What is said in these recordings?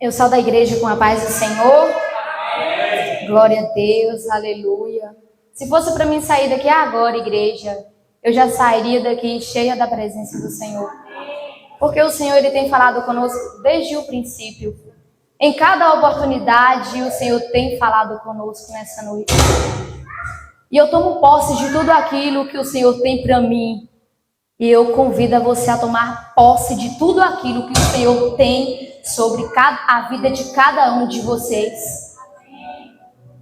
Eu saio da igreja com a paz do Senhor. Amém. Glória a Deus, aleluia. Se fosse para mim sair daqui agora, igreja, eu já sairia daqui cheia da presença do Senhor. Porque o Senhor, Ele tem falado conosco desde o princípio. Em cada oportunidade, o Senhor tem falado conosco nessa noite. E eu tomo posse de tudo aquilo que o Senhor tem para mim. E eu convido a você a tomar posse de tudo aquilo que o Senhor tem sobre a vida de cada um de vocês.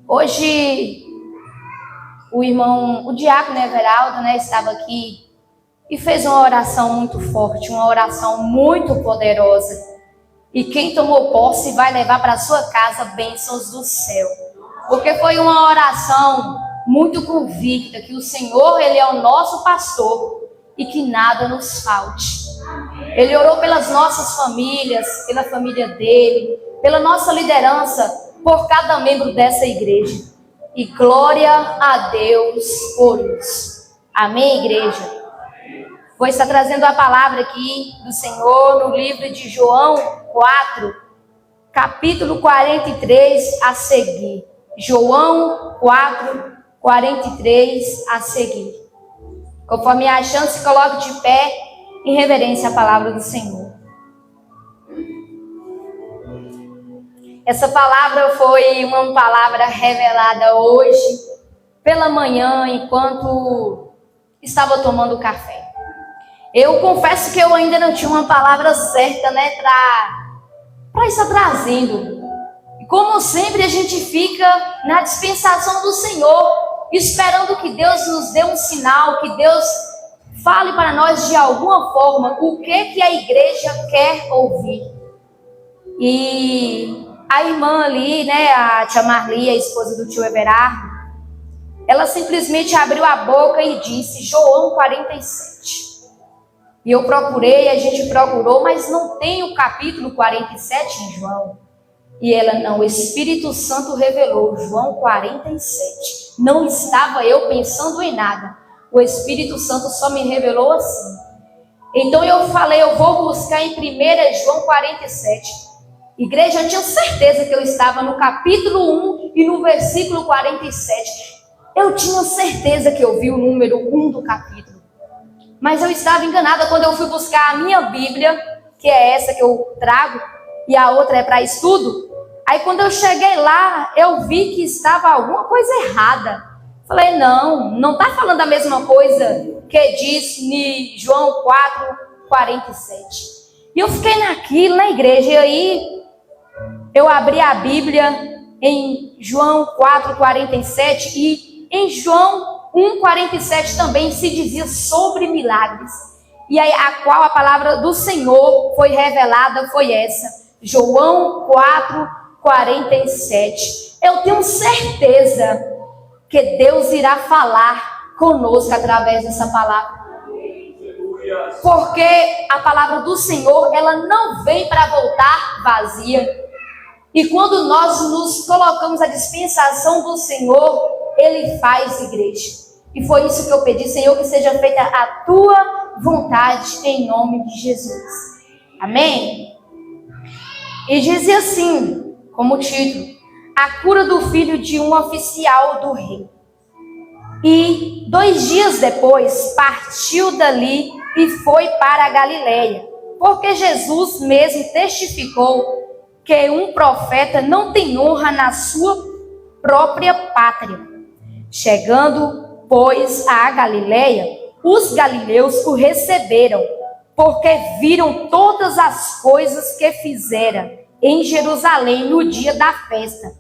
Hoje, o diácono Everaldo, estava aqui e fez uma oração muito forte, uma oração muito poderosa. E quem tomou posse vai levar para a sua casa bênçãos do céu. Porque foi uma oração muito convicta que o Senhor, Ele é o nosso pastor e que nada nos falte. Ele orou pelas nossas famílias, pela família dele, pela nossa liderança, por cada membro dessa igreja. E glória a Deus por isso. Amém, igreja? Vou estar trazendo a palavra aqui do Senhor no livro de João 4, capítulo 43 a seguir. João 4, 43 a seguir. Conforme a chance, se coloque de pé em reverência à palavra do Senhor. Essa palavra foi uma palavra revelada hoje, pela manhã, enquanto estava tomando café. Eu confesso que eu ainda não tinha uma palavra certa, para estar trazendo. E como sempre, a gente fica na dispensação do Senhor, esperando que Deus nos dê um sinal, que Deus fale para nós de alguma forma o que a igreja quer ouvir. E a irmã ali, a tia Marli, a esposa do tio Everardo, ela simplesmente abriu a boca e disse João 47. E eu procurei, a gente procurou, mas não tem o capítulo 47 em João. E ela não, o Espírito Santo revelou João 47. Não estava eu pensando em nada. O Espírito Santo só me revelou assim. Então eu falei, eu vou buscar em 1 João 47. Igreja, eu tinha certeza que eu estava no capítulo 1 e no versículo 47. Eu tinha certeza que eu vi o número 1 do capítulo. Mas eu estava enganada quando eu fui buscar a minha Bíblia, que é essa que eu trago, e a outra é para estudo. Aí quando eu cheguei lá, eu vi que estava alguma coisa errada. Falei, não está falando a mesma coisa que diz em João 4, 47. E eu fiquei naquilo, na igreja, e aí eu abri a Bíblia em João 4, 47, e em João 1,47 também se dizia sobre milagres. E aí a qual a palavra do Senhor foi revelada foi essa. João 4, 47. Eu tenho certeza que Deus irá falar conosco através dessa palavra. Porque a palavra do Senhor, ela não vem para voltar vazia. E quando nós nos colocamos à dispensação do Senhor, Ele faz, igreja. E foi isso que eu pedi, Senhor, que seja feita a tua vontade em nome de Jesus. Amém? E dizia assim, como título, a cura do filho de um oficial do rei. E 2 dias depois, partiu dali e foi para a Galileia, porque Jesus mesmo testificou que um profeta não tem honra na sua própria pátria. Chegando, pois, à Galileia, os galileus o receberam, porque viram todas as coisas que fizera em Jerusalém no dia da festa,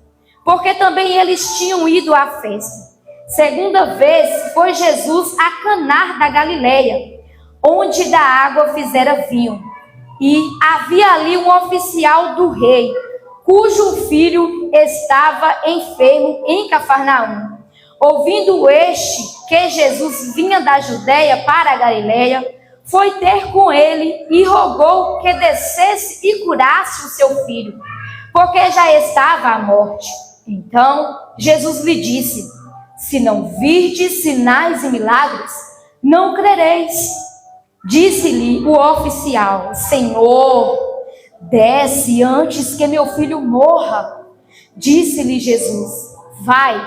porque também eles tinham ido à festa. Segunda vez foi Jesus a Caná da Galileia, onde da água fizera vinho. E havia ali um oficial do rei, cujo filho estava enfermo em Cafarnaum. Ouvindo este que Jesus vinha da Judeia para a Galileia, foi ter com ele e rogou que descesse e curasse o seu filho, porque já estava à morte. Então Jesus lhe disse: se não virdes sinais e milagres, não crereis. Disse-lhe o oficial: Senhor, desce antes que meu filho morra. Disse-lhe Jesus: vai,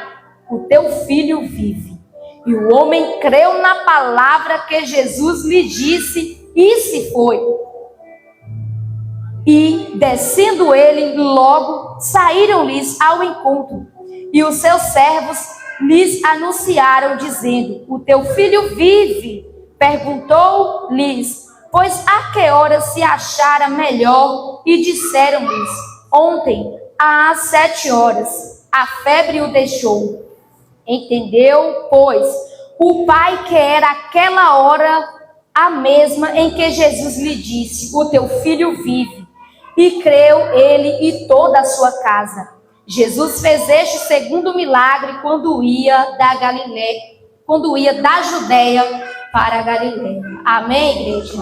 o teu filho vive. E o homem creu na palavra que Jesus lhe disse e se foi. E, descendo ele, logo saíram-lhes ao encontro. E os seus servos lhes anunciaram, dizendo: o teu filho vive. Perguntou-lhes: pois a que hora se achara melhor? E disseram-lhes: ontem, às 7 horas, a febre o deixou. Entendeu, pois, o pai que era aquela hora a mesma em que Jesus lhe disse: o teu filho vive. E creu ele e toda a sua casa. Jesus fez este segundo milagre quando ia da Judeia para a Galileia. Amém, igreja?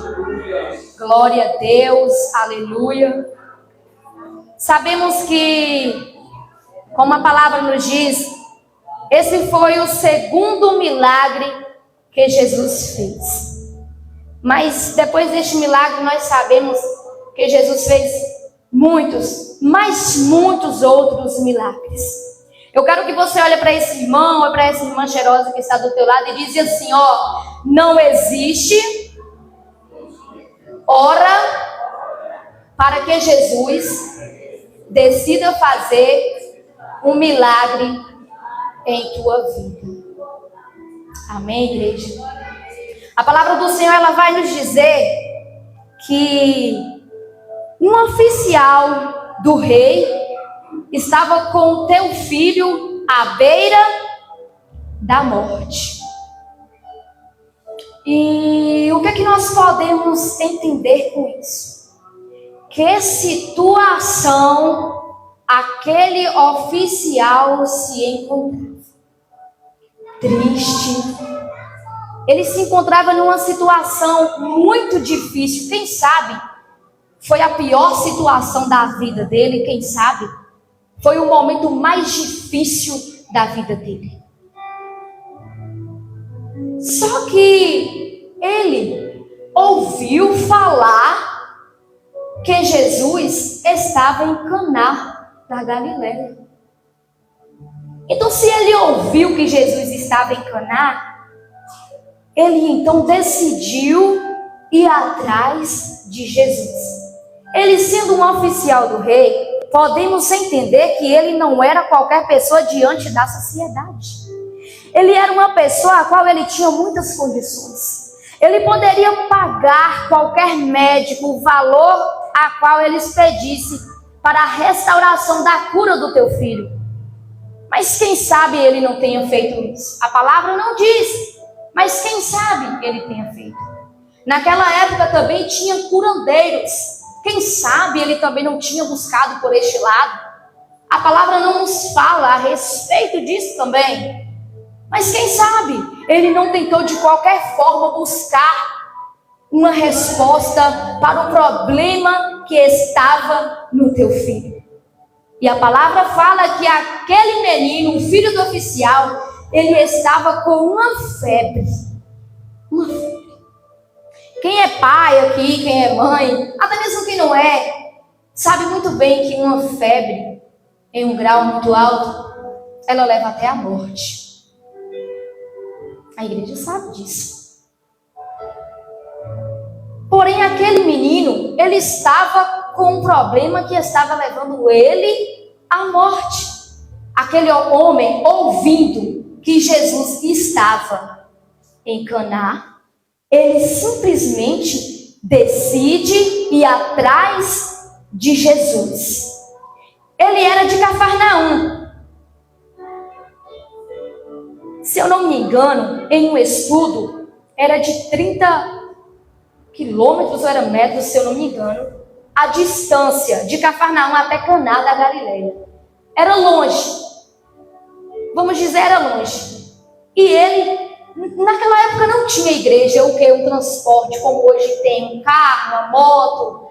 Glória a Deus, aleluia. Sabemos que, como a palavra nos diz, esse foi o segundo milagre que Jesus fez. Mas depois deste milagre nós sabemos que Jesus fez muitos, mas muitos outros milagres. Eu quero que você olhe para esse irmão ou para essa irmã cheirosa que está do teu lado e diz assim: ó, não existe hora para que Jesus decida fazer um milagre em tua vida. Amém, igreja? A palavra do Senhor, ela vai nos dizer que um oficial do rei estava com o teu filho à beira da morte. E o que é que nós podemos entender com isso? Que situação aquele oficial se encontrava? Triste. Ele se encontrava numa situação muito difícil. Quem sabe foi a pior situação da vida dele, quem sabe foi o momento mais difícil da vida dele. Só que ele ouviu falar que Jesus estava em Caná da Galileia. Então, se ele ouviu que Jesus estava em Caná, ele então decidiu ir atrás de Jesus. Ele, sendo um oficial do rei, podemos entender que ele não era qualquer pessoa diante da sociedade. Ele era uma pessoa a qual ele tinha muitas condições. Ele poderia pagar qualquer médico o valor a qual eles pedissem para a restauração da cura do teu filho. Mas quem sabe ele não tenha feito isso? A palavra não diz, mas quem sabe ele tenha feito. Naquela época também tinha curandeiros. Quem sabe ele também não tinha buscado por este lado? A palavra não nos fala a respeito disso também. Mas quem sabe ele não tentou de qualquer forma buscar uma resposta para o problema que estava no teu filho. E a palavra fala que aquele menino, o filho do oficial, ele estava com uma febre. Uma febre. Quem é pai aqui, quem é mãe, até mesmo quem não é, sabe muito bem que uma febre em um grau muito alto, ela leva até a morte. A igreja sabe disso. Porém, aquele menino, ele estava com um problema que estava levando ele à morte. Aquele homem, ouvindo que Jesus estava em Caná, ele simplesmente decide ir atrás de Jesus. Ele era de Cafarnaum. Se eu não me engano, em um estudo, era de 30 quilômetros ou era metros, se eu não me engano, a distância de Cafarnaum até Caná da Galileia. Era longe. Vamos dizer, era longe. E ele, naquela época não tinha igreja, um transporte, como hoje tem um carro, uma moto.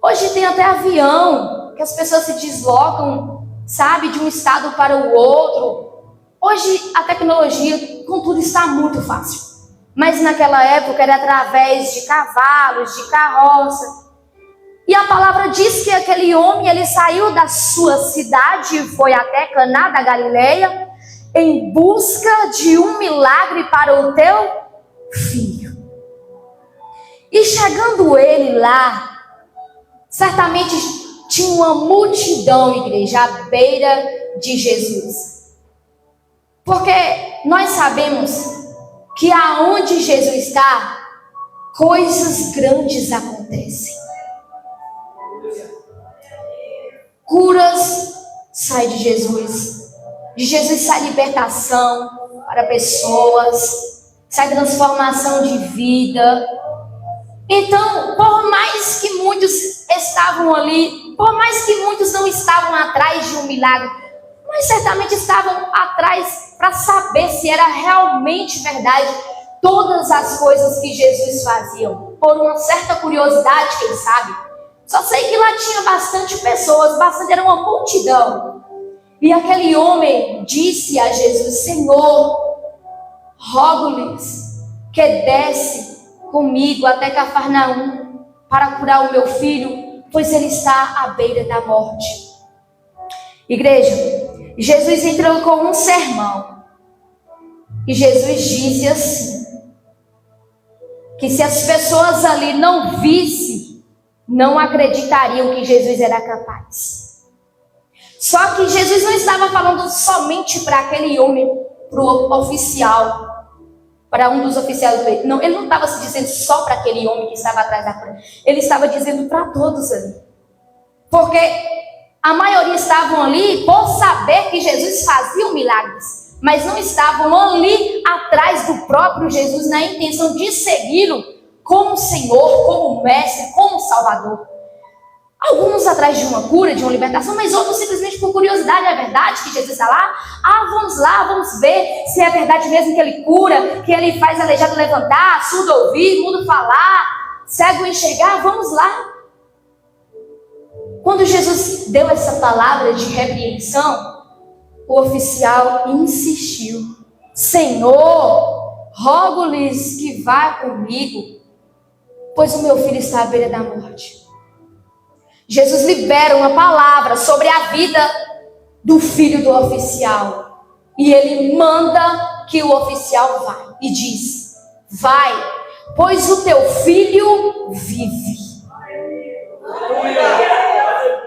Hoje tem até avião, que as pessoas se deslocam, sabe, de um estado para o outro. Hoje a tecnologia, contudo, está muito fácil. Mas naquela época era através de cavalos, de carroça. E a palavra diz que aquele homem, ele saiu da sua cidade e foi até Caná da Galileia em busca de um milagre para o teu filho. E chegando ele lá, certamente tinha uma multidão, igreja, à beira de Jesus. Porque nós sabemos que aonde Jesus está, coisas grandes acontecem. Curas saem de Jesus sai libertação para pessoas, sai transformação de vida. Então, por mais que muitos estavam ali, por mais que muitos não estavam atrás de um milagre, mas certamente estavam atrás para saber se era realmente verdade todas as coisas que Jesus fazia, por uma certa curiosidade, quem sabe. Só sei que lá tinha bastante pessoas, era uma multidão. E aquele homem disse a Jesus: Senhor, rogo-lhes que desce comigo até Cafarnaum para curar o meu filho, pois ele está à beira da morte. Igreja, Jesus entrou com um sermão. E Jesus disse assim, que se as pessoas ali não vissem, não acreditariam que Jesus era capaz. Só que Jesus não estava falando somente para aquele homem, para o oficial, para um dos oficiais do rei. Não, ele não estava se dizendo só para aquele homem que estava atrás da cruz. Ele estava dizendo para todos ali. Porque a maioria estavam ali por saber que Jesus fazia milagres, mas não estavam ali atrás do próprio Jesus na intenção de segui-lo como Senhor, como Mestre, como Salvador. Alguns atrás de uma cura, de uma libertação, mas outros simplesmente por curiosidade. É verdade que Jesus está lá? Vamos lá, vamos ver se é verdade mesmo que ele cura, que ele faz aleijado levantar, surdo ouvir, mudo falar, cego enxergar. Vamos lá. Quando Jesus deu essa palavra de repreensão, o oficial insistiu: Senhor, rogo-lhes que vá comigo, pois o meu filho está à beira da morte. Jesus libera uma palavra sobre a vida do filho do oficial. E ele manda que o oficial vá. E diz: vai, pois o teu filho vive.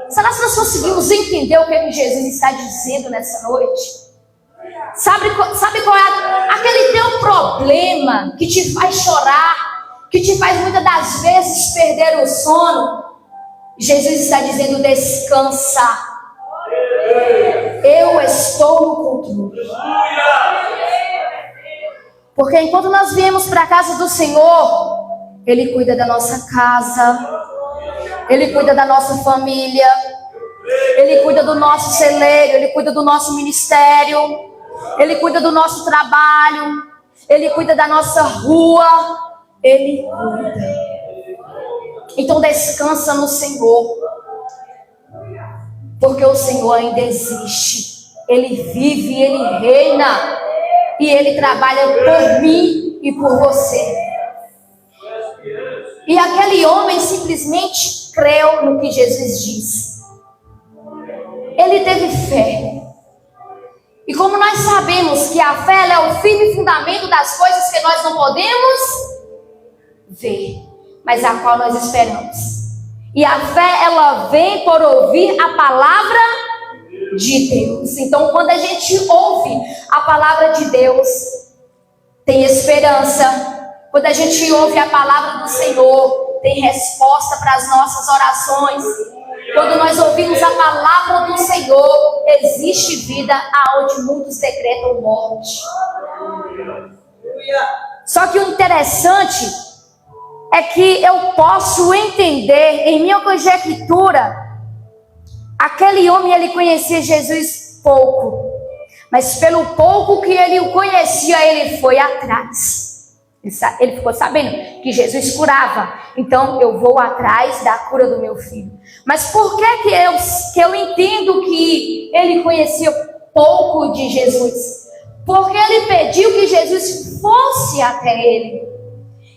Será que nós conseguimos entender o que Jesus está dizendo nessa noite? Sabe qual é aquele teu problema que te faz chorar, que te faz muitas das vezes perder o sono? Jesus está dizendo: descansa. Eu estou no controle. Porque enquanto nós viemos para a casa do Senhor, Ele cuida da nossa casa, Ele cuida da nossa família, Ele cuida do nosso celeiro, Ele cuida do nosso ministério, Ele cuida do nosso trabalho, Ele cuida da nossa rua, Ele cuida. Então descansa no Senhor, porque o Senhor ainda existe. Ele vive, Ele reina, e Ele trabalha por mim e por você. E aquele homem simplesmente creu no que Jesus disse. Ele teve fé. E como nós sabemos que a fé ela é o firme fundamento das coisas que nós não podemos ver, mas a qual nós esperamos. E a fé, ela vem por ouvir a palavra de Deus. Então, quando a gente ouve a palavra de Deus, tem esperança. Quando a gente ouve a palavra do Senhor, tem resposta para as nossas orações. Quando nós ouvimos a palavra do Senhor, existe vida aonde muitos decretam morte. Só que o interessante é que eu posso entender, em minha conjectura, aquele homem, ele conhecia Jesus pouco, mas pelo pouco que ele o conhecia, ele foi atrás. Ele ficou sabendo que Jesus curava, então eu vou atrás da cura do meu filho. Mas por que eu entendo que ele conhecia pouco de Jesus? Porque ele pediu que Jesus fosse até ele.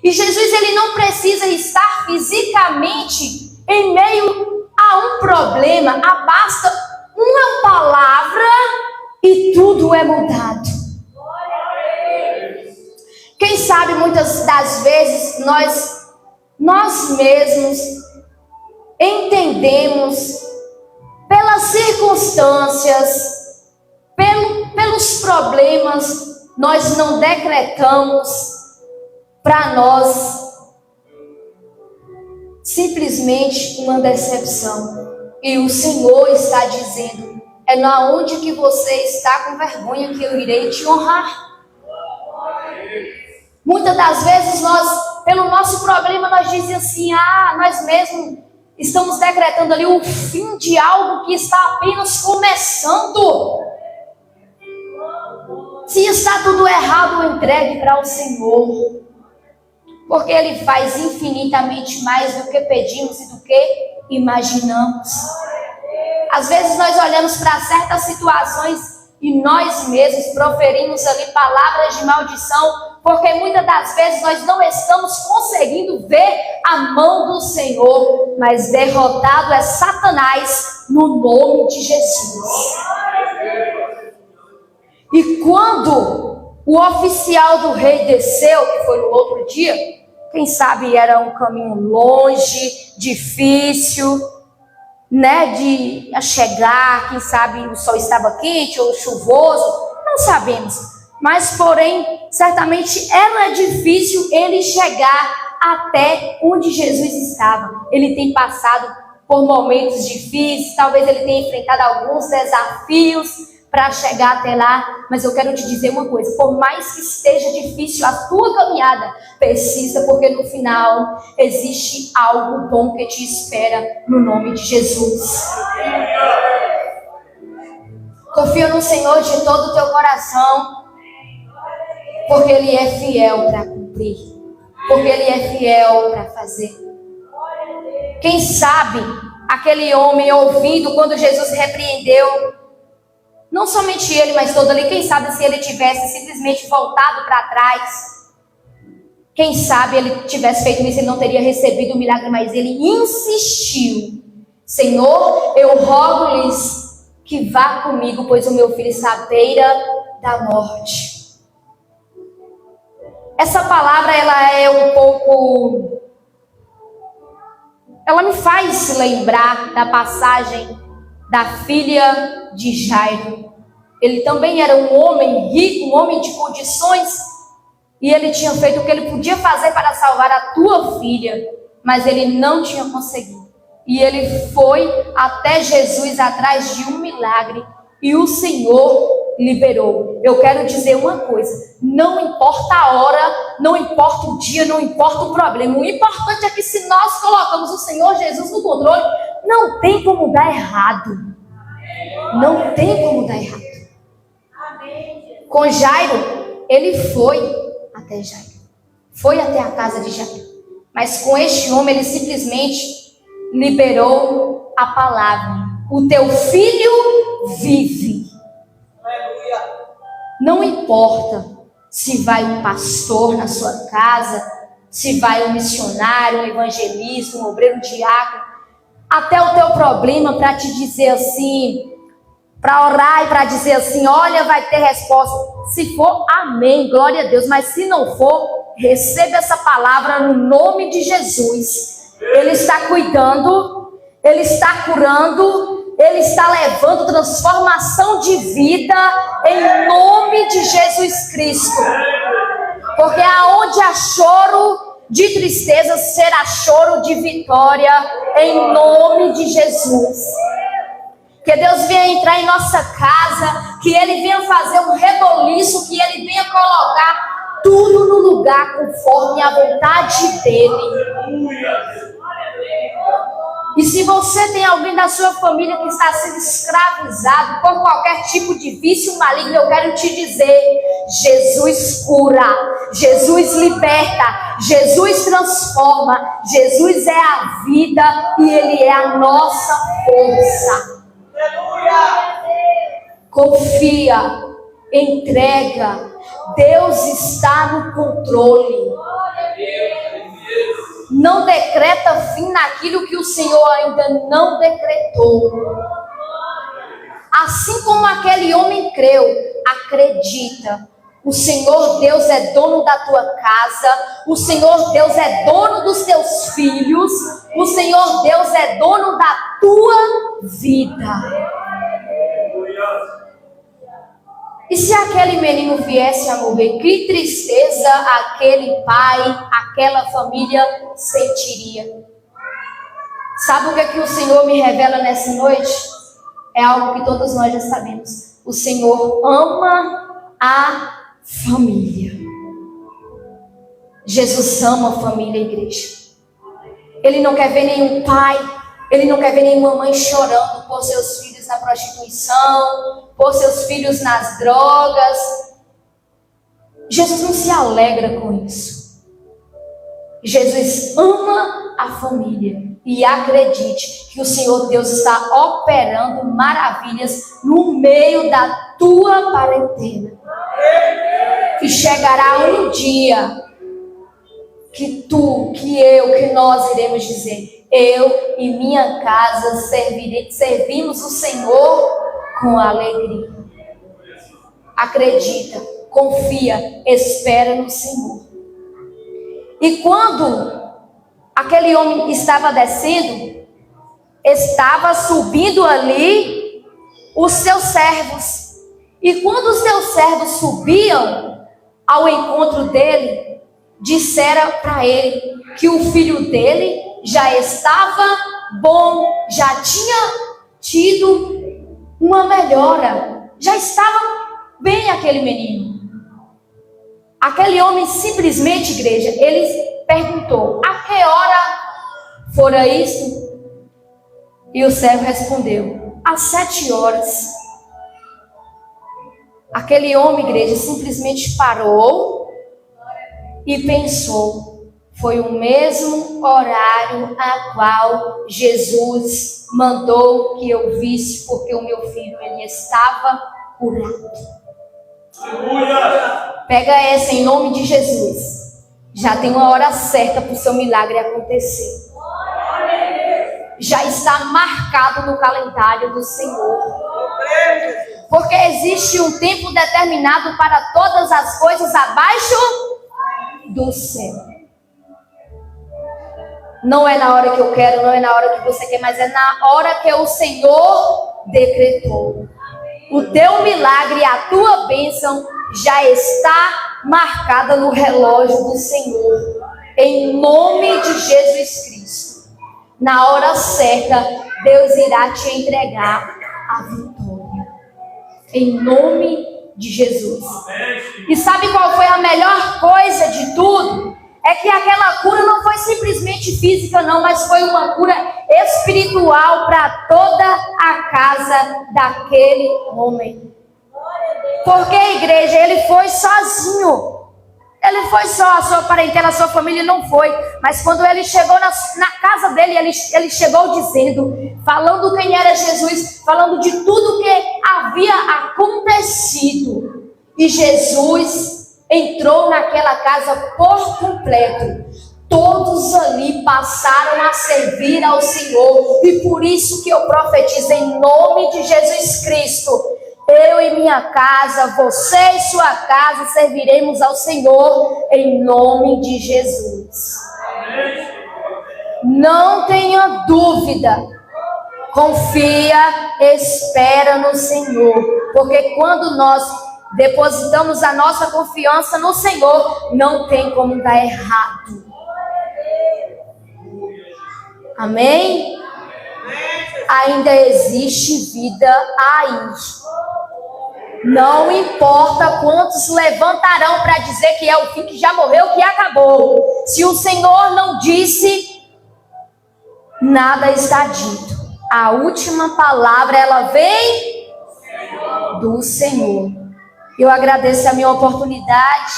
E Jesus, ele não precisa estar fisicamente Em meio a um problema, basta uma palavra e tudo é mudado. Quem sabe muitas das vezes nós mesmos entendemos pelas circunstâncias, pelos problemas, nós não decretamos para nós simplesmente uma decepção. E o Senhor está dizendo: é na onde que você está com vergonha que eu irei te honrar. Muitas das vezes nós, pelo nosso problema, nós dizemos assim: nós mesmos estamos decretando ali o fim de algo que está apenas começando. Se está tudo errado, entregue para o Senhor, porque Ele faz infinitamente mais do que pedimos e do que imaginamos. Às vezes nós olhamos para certas situações e nós mesmos proferimos ali palavras de maldição, porque muitas das vezes nós não estamos conseguindo ver a mão do Senhor, mas derrotado é Satanás no nome de Jesus. E quando o oficial do rei desceu, que foi no outro dia, quem sabe era um caminho longe, difícil, de chegar, quem sabe o sol estava quente ou chuvoso, não sabemos. Mas, porém, certamente era difícil ele chegar até onde Jesus estava. Ele tem passado por momentos difíceis, talvez ele tenha enfrentado alguns desafios para chegar até lá, mas eu quero te dizer uma coisa: por mais que esteja difícil a tua caminhada, persista, porque no final existe algo bom que te espera no nome de Jesus. Confia no Senhor de todo o teu coração, porque Ele é fiel para cumprir, porque Ele é fiel para fazer. Quem sabe aquele homem ouvindo quando Jesus repreendeu, não somente ele, mas todo ali, quem sabe se ele tivesse simplesmente voltado para trás, quem sabe ele tivesse feito isso, ele não teria recebido o milagre, mas ele insistiu: Senhor, eu rogo-lhes que vá comigo, pois o meu filho está à beira da morte. Essa palavra, ela é um pouco... ela me faz lembrar da passagem da filha de Jairo. Ele também era um homem rico, um homem de condições, e ele tinha feito o que ele podia fazer para salvar a tua filha, mas ele não tinha conseguido. E ele foi até Jesus atrás de um milagre, e o Senhor liberou. Eu quero dizer uma coisa: não importa a hora, não importa o dia, não importa o problema, o importante é que se nós colocamos o Senhor Jesus no controle, não tem como dar errado. Não tem como dar errado. Com Jairo, ele foi até Jairo, foi até a casa de Jairo, mas com este homem ele simplesmente liberou a palavra: o teu filho vive. Não importa se vai um pastor na sua casa, se vai um missionário, um evangelista, um obreiro, um diácono, até o teu problema para te dizer assim, para orar e para dizer assim: olha, vai ter resposta. Se for, amém, glória a Deus. Mas se não for, receba essa palavra no nome de Jesus. Ele está cuidando, Ele está curando, Ele está levando transformação de vida em nome de Jesus Cristo. Porque aonde há choro de tristeza, será choro de vitória em nome de Jesus. Que Deus venha entrar em nossa casa, que Ele venha fazer um reboliço, que Ele venha colocar tudo no lugar conforme a vontade dEle. E se você tem alguém da sua família que está sendo escravizado por qualquer tipo de vício maligno, eu quero te dizer: Jesus cura, Jesus liberta, Jesus transforma, Jesus é a vida e Ele é a nossa força. Confia, entrega, Deus está no controle. não decreta fim naquilo que o Senhor ainda não decretou. Assim como aquele homem creu, acredita. O Senhor Deus é dono da tua casa, o Senhor Deus é dono dos teus filhos, o Senhor Deus é dono da tua vida. E se aquele menino viesse a morrer, que tristeza aquele pai, aquela família sentiria. Sabe o que é que o Senhor me revela nessa noite? É algo que todos nós já sabemos. O Senhor ama a família. Jesus ama a família, igreja. Ele não quer ver nenhum pai, ele não quer ver nenhuma mãe chorando por seus filhos na prostituição, por seus filhos nas drogas. Jesus não se alegra com isso. Jesus ama a família. E acredite que o Senhor Deus está operando maravilhas no meio da tua parentela. E chegará um dia que tu, que eu, que nós iremos dizer: eu e minha casa servimos o Senhor com alegria. Acredita, confia, espera no Senhor. E quando aquele homem estava descendo, estava subindo ali os seus servos. E quando os seus servos subiam ao encontro dele, disseram para ele que o filho dele já estava bom, já tinha tido uma melhora, já estava bem aquele menino. Aquele homem simplesmente, igreja, ele perguntou: a que hora fora isso? E o servo respondeu: às 7 horas. Aquele homem, igreja, simplesmente parou e pensou: foi o mesmo horário a qual Jesus mandou que eu visse, porque o meu filho, ele estava curado. Aleluia! Pega essa em nome de Jesus. Já tem uma hora certa para o seu milagre acontecer. Já está marcado no calendário do Senhor. Porque existe um tempo determinado para todas as coisas abaixo do céu. Não é na hora que eu quero, não é na hora que você quer, mas é na hora que o Senhor decretou. O teu milagre, a tua bênção já está marcada no relógio do Senhor. Em nome de Jesus Cristo. Na hora certa, Deus irá te entregar a vitória. Em nome de Jesus. E sabe qual foi a melhor coisa de tudo? É que aquela cura não foi simplesmente física, não, mas foi uma cura espiritual para toda a casa daquele homem. Porque, igreja, ele foi sozinho. Ele foi só, a sua parentela, a sua família não foi. Mas quando ele chegou na casa dele, ele chegou dizendo, falando quem era Jesus, falando de tudo que havia acontecido. E Jesus entrou naquela casa por completo. Todos ali passaram a servir ao Senhor. E por isso que eu profetizo em nome de Jesus Cristo. Eu e minha casa, você e sua casa serviremos ao Senhor em nome de Jesus. Não tenha dúvida. Confia, espera no Senhor. Porque quando nós depositamos a nossa confiança no Senhor, não tem como dar errado. Amém? Ainda existe vida aí. Não importa quantos levantarão para dizer que é o fim, que já morreu, que acabou. Se o Senhor não disse, nada está dito. A última palavra, ela vem do Senhor. Eu agradeço a minha oportunidade,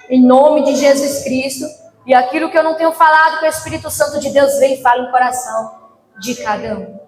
em nome de Jesus Cristo. E aquilo que eu não tenho falado, que o Espírito Santo de Deus vem e fala no coração de cada um.